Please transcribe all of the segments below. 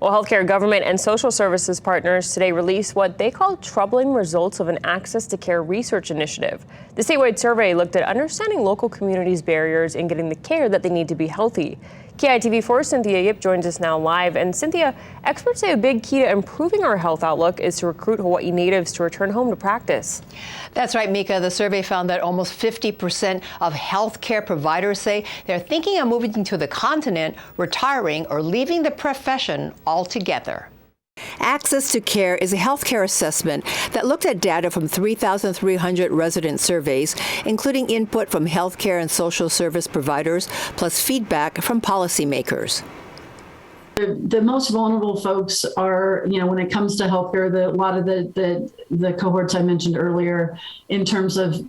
Well, healthcare, government, and social services partners today released what they call troubling results of an Access to Care research initiative. The statewide survey looked at understanding local communities' barriers in getting the care that they need to be healthy. KITV4's Cynthia Yip joins us now live. And Cynthia, experts say a big key to improving our health outlook is to recruit Hawaii natives to return home to practice. That's right, Mika. The survey found that almost 50% of healthcare providers say they're thinking of moving to the continent, retiring, or leaving the profession altogether. Access to Care is a healthcare assessment that looked at data from 3,300 resident surveys, including input from healthcare and social service providers, plus feedback from policymakers. The most vulnerable folks are, when it comes to healthcare, a lot of the cohorts I mentioned earlier, in terms of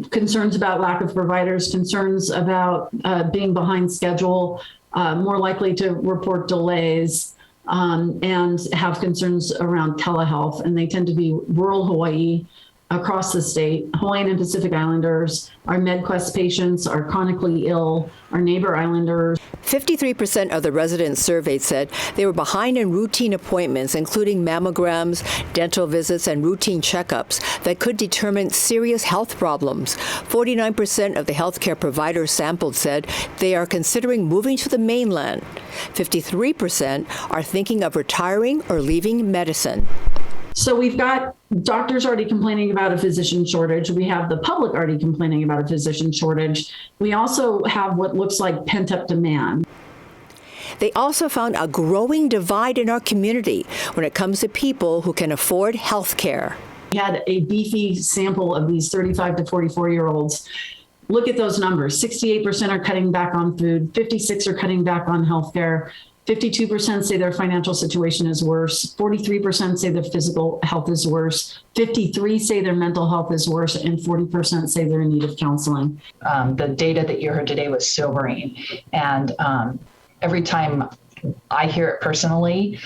concerns about lack of providers, concerns about being behind schedule, more likely to report delays, and have concerns around telehealth. And they tend to be rural Hawaii, across the state, Hawaiian and Pacific Islanders, our MedQuest patients, our chronically ill, our neighbor islanders. 53% of the residents surveyed said they were behind in routine appointments, including mammograms, dental visits, and routine checkups that could determine serious health problems. 49% of the healthcare providers sampled said they are considering moving to the mainland. 53% are thinking of retiring or leaving medicine. So we've got doctors already complaining about a physician shortage. We have the public already complaining about a physician shortage. We also have what looks like pent-up demand. They also found a growing divide in our community when it comes to people who can afford health care. We had a beefy sample of these 35 to 44-year-olds. Look at those numbers. 68% are cutting back on food. 56% are cutting back on health care. 52% say their financial situation is worse. 43% say their physical health is worse. 53% say their mental health is worse, and 40% say they're in need of counseling. The data that you heard today was sobering. And every time I hear it personally,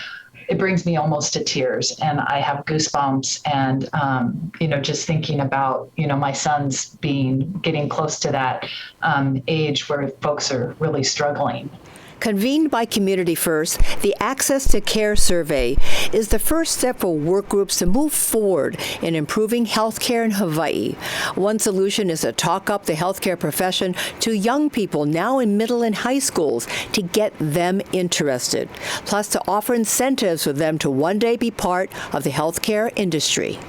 it brings me almost to tears, and I have goosebumps. And, just thinking about, my sons getting close to that age where folks are really struggling. Convened by Community First, the Access to Care survey is the first step for work groups to move forward in improving healthcare in Hawaii. One solution is to talk up the healthcare profession to young people now in middle and high schools to get them interested, plus to offer incentives for them to one day be part of the healthcare industry.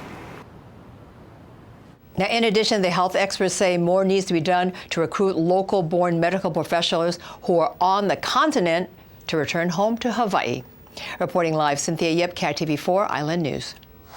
Now, in addition, the health experts say more needs to be done to recruit local-born medical professionals who are on the continent to return home to Hawaii. Reporting live, Cynthia Yip, KITV4 Island News.